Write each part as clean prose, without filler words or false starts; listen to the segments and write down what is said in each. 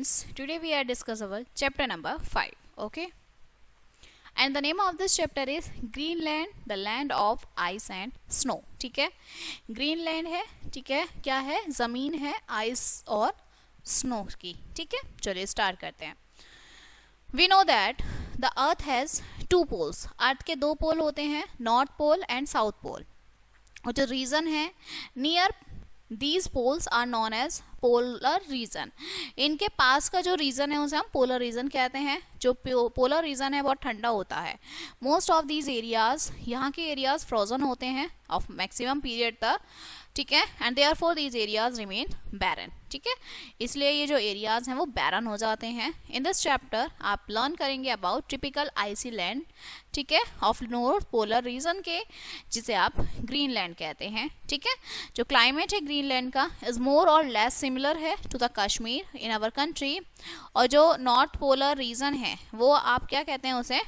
students, today we are discuss our chapter number 5. Okay, and the name of this chapter is Greenland, the land of ice and snow. ठीक है, Greenland है, ठीक है, क्या है, जमीन है आइस और स्नो की. ठीक है, चलिए स्टार्ट करते हैं. We know that the earth has two poles. अर्थ के दो पोल होते हैं, north pole and south pole. और जो रीजन है near these poles are known as polar region. इनके पास का जो रीजन है उसे हम पोलर रीजन कहते हैं. जो पोलर रीजन है बहुत ठंडा होता है. मोस्ट ऑफ दीज एरियाज, यहाँ के एरियाज फ्रोजन होते हैं ऑफ मैक्सिमम पीरियड तक. ठीक है, and therefore these areas remain barren. ठीक है, इसलिए ये जो एरियाज हैं वो बैरन हो जाते हैं. इन दिस चैप्टर आप लर्न करेंगे अबाउट टिपिकल आइसी लैंड, ठीक है, ऑफ नॉर्थ पोलर रीजन के, जिसे आप ग्रीनलैंड कहते हैं. ठीक है, जो क्लाइमेट है ग्रीनलैंड का इज मोर और लेस सिमिलर है to the Kashmir in our country. और जो नॉर्थ पोलर रीजन है वो आप क्या कहते हैं, उसे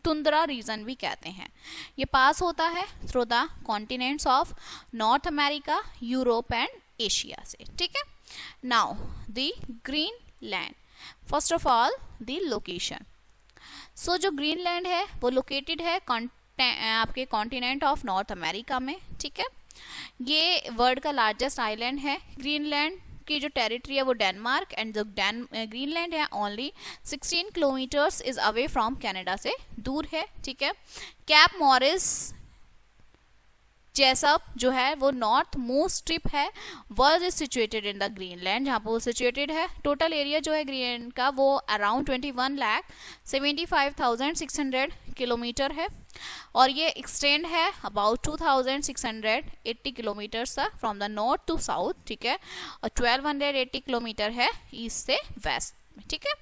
टुंद्रा रीजन भी कहते हैं. ये पास होता है through the continents of North America, Europe and Asia से. ठीक है, now the Greenland, first of all the location. So जो ग्रीनलैंड है वो लोकेटेड है आपके कॉन्टिनेंट ऑफ नॉर्थ अमेरिका में. ठीक है, ये वर्ल्ड का लार्जेस्ट आइलैंड है. ग्रीनलैंड की जो टेरिटरी है वो डेनमार्क एंड जो ग्रीनलैंड है only 16 kilometres is away from Canada से दूर है. ठीक है, कैप मॉरिस जैसा जो है वो नॉर्थ मोस्ट टिप है, world is situated in the Greenland, जहाँ पर वो सिचुएटेड है. टोटल एरिया जो है ग्रीनलैंड का वो अराउंड 21,75,600 किलोमीटर है. और ये एक्सटेंड है अबाउट 2,680 किलोमीटर्स तक from the north to south. ठीक है, और 1280 किलोमीटर है ईस्ट से वेस्ट में. ठीक है,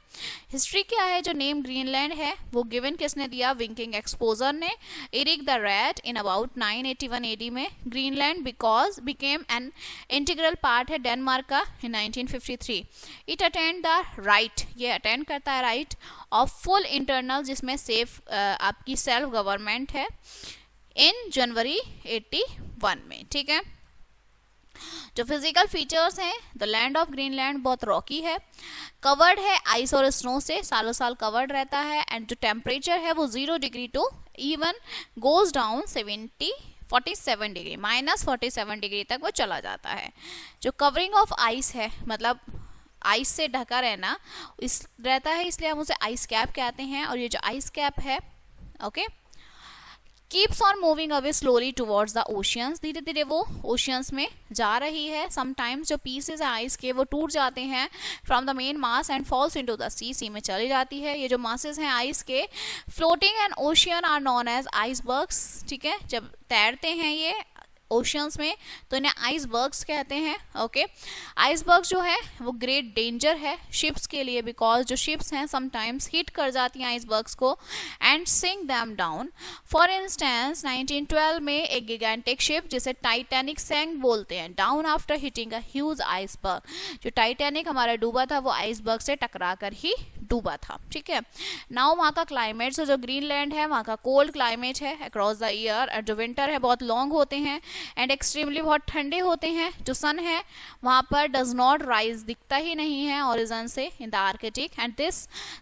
हिस्ट्री क्या है, जो नेम ग्रीनलैंड है वो गिवन किसने दिया, विंकिंग एक्सपोजर ने. Eric the Red in about 981 AD में. Greenland because became an integral part है डेनमार्क का in 1953. It attend the right, ये अटेंड करता है राइट ऑफ फुल इंटरनल, जिसमें सेफ आपकी सेल्फ गवर्नमेंट है, इन जनवरी 81 में. ठीक है, जो फिजिकल फीचर्स हैं, द लैंड ऑफ ग्रीनलैंड बहुत रॉकी है, कवर्ड है आइस और स्नो से, सालों साल कवर्ड रहता है. एंड जो टेम्परेचर है वो 0 degree to even goes down 47 degree, -47 degree तक वो चला जाता है. जो कवरिंग ऑफ आइस है, मतलब आइस से ढका रहना इस रहता है, इसलिए हम उसे आइस कैप कहते हैं. और ये जो आइस कैप है, okay, keeps on moving away slowly towards the oceans, धीरे धीरे वो ओशियंस में जा रही है. समटाइम्स जो पीसेस हैं आइस के वो टूट जाते हैं from the main mass and falls into the sea में चली जाती है. ये जो मासेस हैं आइस के floating and ocean are known as icebergs. ठीक है, जब तैरते हैं ये ओशियंस में तो इन्हें आइसबर्ग्स कहते हैं. ओके, आइसबर्ग जो है वो ग्रेट डेंजर है शिप्स के लिए, बिकॉज जो शिप्स हैं समटाइम्स हिट कर जाती हैं आइसबर्ग्स को and sink them down. For instance 1912 में एक गिगेंटिक शिप जिसे टाइटैनिक सैंक बोलते हैं down after hitting a huge iceberg. जो टाइटैनिक हमारा डूबा था वो आइसबर्ग से टकरा कर ही डूबा था. ठीक है, नाउ वहाँ का क्लाइमेट, जो ग्रीनलैंड है वहाँ का कोल्ड क्लाइमेट है अक्रॉस द ईयर. और जो विंटर है बहुत लॉन्ग होते हैं एंड एक्सट्रीमली बहुत ठंडे होते हैं. जो सन है वहाँ पर डज नॉट राइज, दिखता ही नहीं है ओरिजिन से इन द आर्कटिक. एंड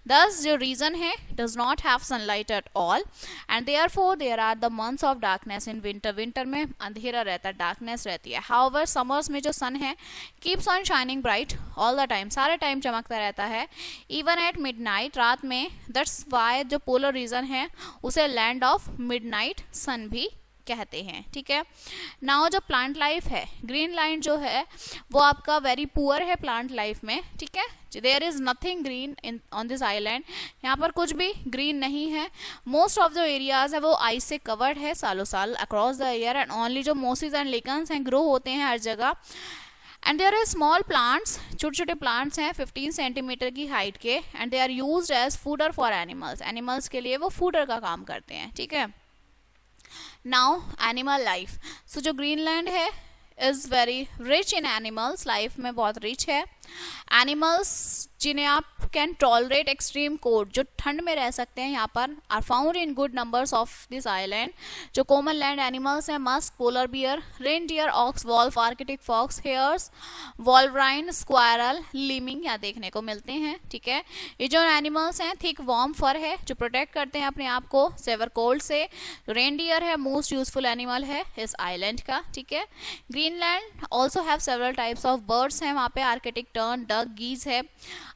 दस जो रीजन है does not have sunlight at all and therefore there are the months of darkness in winter. Winter में अंधेरा रहता है, डार्कनेस रहती है. हाउएवर समर्स में जो सन है keeps on shining bright all the time, सारे टाइम चमकता रहता है. इवन एट मिडनाइट, रात में. दैट्स वाई जो पोलर रीजन है उसे लैंड ऑफ मिडनाइट सन भी कहते हैं. ठीक है, नाउ जो प्लांट लाइफ है ग्रीनलैंड जो है वो आपका वेरी पुअर है प्लांट लाइफ में. ठीक है, there is nothing green in on this island, यहाँ पर कुछ भी ग्रीन नहीं है. मोस्ट ऑफ जो एरियाज है वो आइस से कवर्ड है सालों साल across the year. And only जो मोसिस एंड लिकन्स हैं ग्रो होते हैं हर जगह. And there are small plants, छोटे छोटे प्लांट्स हैं 15 सेंटीमीटर की हाइट के. And they are used as fodder for animals, animals के लिए वो फूडर का काम करते हैं. ठीक है, नाउ एनिमल लाइफ. सो जो ग्रीनलैंड है is very rich in animals, life में बहुत रिच है. एनिमल्स जिन्हें आप कैन टॉलरेट एक्सट्रीम कोल्ड, जो ठंड में रह सकते हैं यहाँ पर, are found in good numbers of this island. जो कॉमन लैंड एनिमल्स हैं, musk, polar bear, reindeer, ox, wolf, arctic fox, hares, wolverine, squirrel, lemming यहाँ देखने को मिलते हैं। ठीक है, ये जो एनिमल्स हैं थिक वार्म फर है जो प्रोटेक्ट करते हैं अपने आप को सेवर कोल्ड से। रेनडियर है मोस्ट यूजफुल एनिमल है इस आइलैंड का। ठीक है, Greenland also have several types of birds हैं वहाँ पे, आर्कटिक टर्न, डक, गीज है।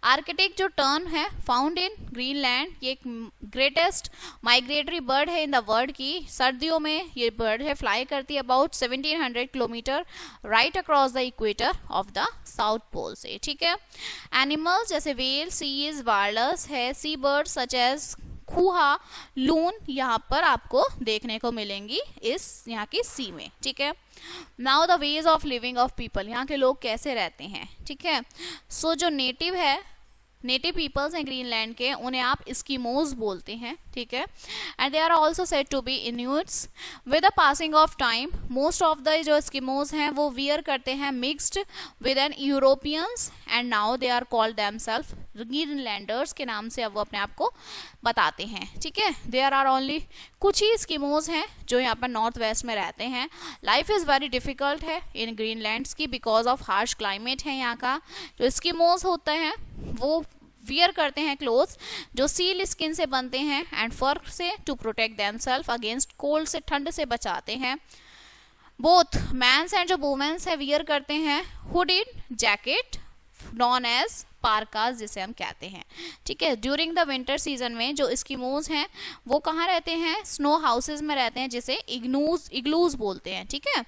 आर्कटिक जो टर्न है फाउंड इन ग्रीनलैंड, ये एक ग्रेटेस्ट माइग्रेटरी बर्ड है इन द वर्ल्ड की। सर्दियों में ये बर्ड है फ्लाई करती है about 1700 kilometre right across the equator of the south pole से। ठीक है, एनिमल्स जैसे वेल, सीज, वार्लस है, सी बर्ड सच एज खूहा, लून यहाँ पर आपको देखने को मिलेंगी इस यहाँ की सी में। ठीक है, now the ways of living of people, यहाँ के लोग कैसे रहते हैं। ठीक है, सो जो नेटिव है, नेटिव पीपल्स हैं ग्रीनलैंड के, उन्हें आप इस्किमोज बोलते हैं। ठीक है, and they are also said to be Inuits. With the passing of time most of the जो इस्किमोज हैं वो वियर करते हैं mixed with an Europeans and now they are called themself Greenlanders के नाम से अब वो अपने आप को बताते हैं। ठीक है, देयर आर ओनली कुछ ही इस्किमोज हैं जो यहाँ पर नॉर्थ वेस्ट में रहते हैं। लाइफ इज़ वेरी डिफिकल्ट है इन ग्रीनलैंड्स की बिकॉज ऑफ हार्श क्लाइमेट है यहाँ का। जो इस्किमोज होते हैं वो वियर करते हैं क्लोथ्स जो सील स्किन से बनते हैं एंड फर से to protect themselves against cold से, ठंड से बचाते हैं। बोथ मैंस एंड जो वुमेन्स है वियर करते हैं hooded jacket known as parkas जिसे हम कहते हैं। ठीक है, ड्यूरिंग द विंटर सीजन में जो इस्किमोज हैं वो कहाँ रहते हैं, स्नो हाउसेज में रहते हैं जिसे इग्लूज बोलते हैं। ठीक है,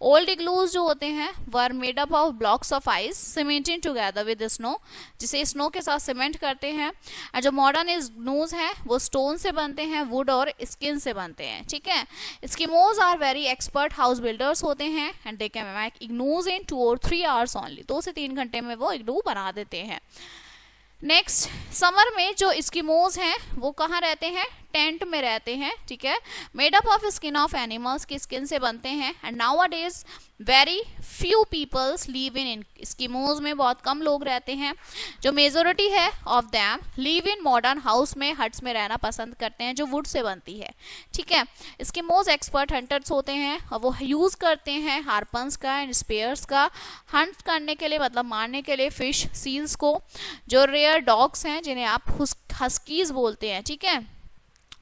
ओल्ड इग्लूज जो होते हैं were made up of blocks of ice cemented together with snow, जिसे स्नो के साथ सीमेंट करते हैं। और जो मॉडर्न इग्लूज हैं वो स्टोन से बनते हैं, वुड और स्किन से बनते हैं। ठीक है, Eskimos are very expert house builders होते हैं and they can make igloos in 2 or 3 hours only, 2 से 3 घंटे में वो इग्लू बना देते हैं। नेक्स्ट, समर में जो इस्किमोज हैं वो कहाँ रहते हैं, टेंट में रहते हैं। ठीक है, made up of skin of animals की स्किन से बनते हैं। And nowadays very few peoples live in Eskimos में बहुत कम लोग रहते हैं। जो मेजोरिटी है of them live in modern house में, हट्स में रहना पसंद करते हैं जो वुड से बनती है। ठीक है, इस्किमोज एक्सपर्ट हंटर्स होते हैं और वो यूज करते हैं हार्पन्स का एंड स्पेयर्स का हंट करने के लिए, मतलब मारने के लिए फिश, सील्स को। जो रेयर डॉग्स हैं जिन्हें आप हस्कीज बोलते हैं, ठीक है,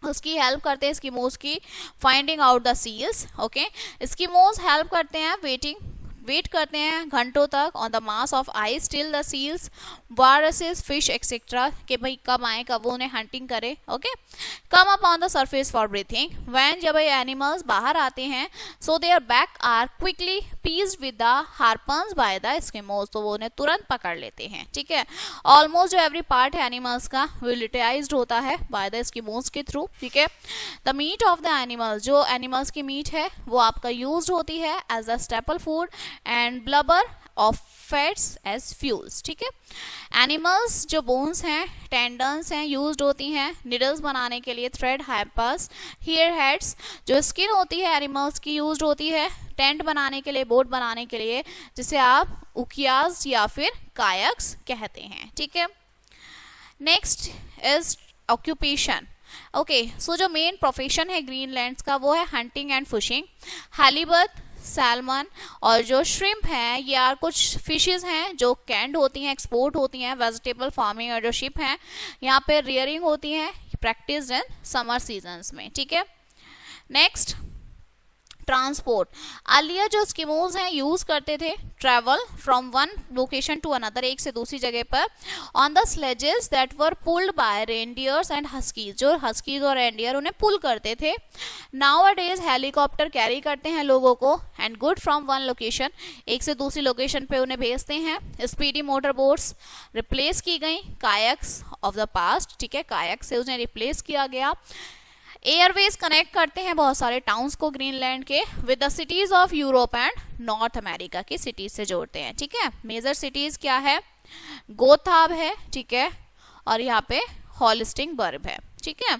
उसकी हेल्प करते हैं इस्किमोज की finding out the seals. Okay, Eskimos help करते हैं वेट करते हैं घंटों तक on the mass of ice till the seals, viruses, fish etcetera के भाई कब आए, कब वो उन्हें हंटिंग करे। Okay, come up on the surface for breathing when, जब ये एनिमल्स बाहर आते हैं so their back are quickly pierced with the harpoons by the Eskimos, तो वो उन्हें तुरंत पकड़ लेते हैं। ठीक है, ऑलमोस्ट जो एवरी पार्ट है एनिमल्स का वो यूटिलाइज्ड होता है बाय द इस्किमोज के थ्रू। ठीक है, the meat of the animals, जो एनिमल्स की मीट है वो आपका यूज होती है as a staple food and blubber of fats as fuels. ठीक है, एनिमल्स जो बोन्स हैं, टेंडन्स हैं, यूज्ड होती हैं निडल्स बनाने के लिए, थ्रेड, हाइपस, हियर हेड्स। जो स्किन होती है एनिमल्स की यूज्ड होती है टेंट बनाने के लिए, बोट बनाने के लिए, जिसे आप उकियाज या फिर कायक्स कहते हैं। ठीक है, नेक्स्ट इज ऑक्यूपेशन। ओके, सो जो मेन प्रोफेशन है ग्रीनलैंड्स का वो है हंटिंग एंड फिशिंग। हालीबट, सैल्मन और जो श्रिम्प हैं ये यार कुछ फिशेस हैं जो कैंड होती हैं, एक्सपोर्ट होती हैं। वेजिटेबल फार्मिंग और जो शिप हैं यहाँ पे रियरिंग होती हैं, प्रैक्टिस इन समर सीजन्स में। ठीक है, नेक्स्ट ट्रांसपोर्ट। अर्लियर जो इस्किमोज हैं यूज करते थे travel from one location to another, एक से दूसरी जगह पर, on the sledges that were pulled by reindeers and huskies, जो हस्कीज और रेनडियर उन्हें पुल करते थे। Nowadays helicopter carry करते हैं लोगों को and good from one location, एक से दूसरी लोकेशन पे उन्हें भेजते हैं। स्पीडी मोटर बोट्स रिप्लेस की गई कायक्स ऑफ द पास्ट। ठीक है, कायक से उन्हें रिप्लेस किया गया। एयरवेज कनेक्ट करते हैं बहुत सारे टाउन्स को ग्रीनलैंड के with the cities of Europe and north America की सिटीज से जोड़ते हैं। ठीक है, मेजर सिटीज क्या है, गोथाब है, ठीक है, और यहाँ पे हॉलिस्टिंगबर्ग है। ठीक ठीक है।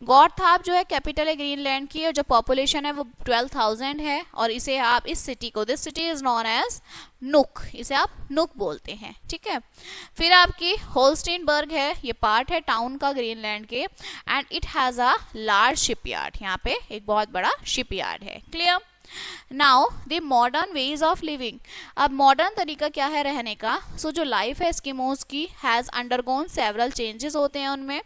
गॉर्थाप जो है कैपिटल है ग्रीनलैंड की, और जो पॉपुलेशन है वो 12,000 है, और इसे आप इस सिटी को, this city is known as Nuuk, इसे आप नुक बोलते हैं, ठीक है। फिर आपकी होल्स्टीनबर्ग है, ये पार्ट है टाउन का ग्रीनलैंड के, and it has a large shipyard, यहाँ पे एक बहुत बड़ा शिपयार्ड है। Clear. Now the modern ways of living, अब मॉडर्न तरीका क्या है रहने का। सो जो लाइफ है एस्किमोज की हैज अंडरगोन सेवरल चेंजेस होते हैं उनमें।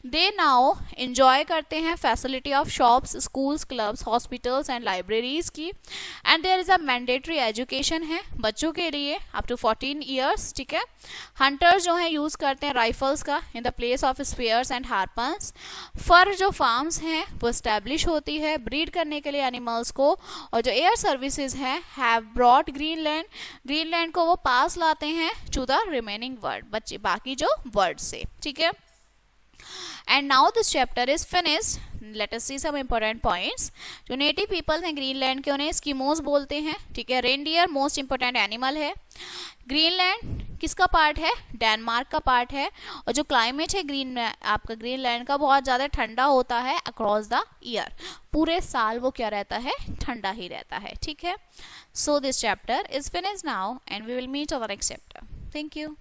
दे नाउ एंजॉय करते हैं facility of shops, schools, clubs, hospitals and libraries की, and there is a mandatory education है बच्चों के लिए अप टू 14 ईयर्स, ठीक है। हंटर्स जो है यूज करते हैं राइफल्स का in the place of spears and harpoons. Fur जो फार्म्स हैं वो एस्टैब्लिश होती है ब्रीड करने के लिए एनिमल्स को, और जो एयर सर्विसेज हैं हैव ब्रॉट ग्रीनलैंड को वो पास लाते हैं टू द रिमेनिंग वर्ल्ड, बच्चे बाकी जो वर्ल्ड से, ठीक है। And now this chapter is finished. Let us see some important points. जो नेटिव पीपल हैं ग्रीनलैंड के उन्हें एस्किमोस बोलते हैं, ठीक है। रेनडियर मोस्ट इंपॉर्टेंट एनिमल है। ग्रीनलैंड किसका पार्ट है, डेनमार्क का पार्ट है, और जो क्लाइमेट है आपका ग्रीनलैंड का बहुत ज़्यादा ठंडा होता है अक्रॉस द ईयर, पूरे साल वो क्या रहता है, ठंडा ही रहता है, ठीक है। So this chapter is finished now and we will meet our next chapter. Thank you.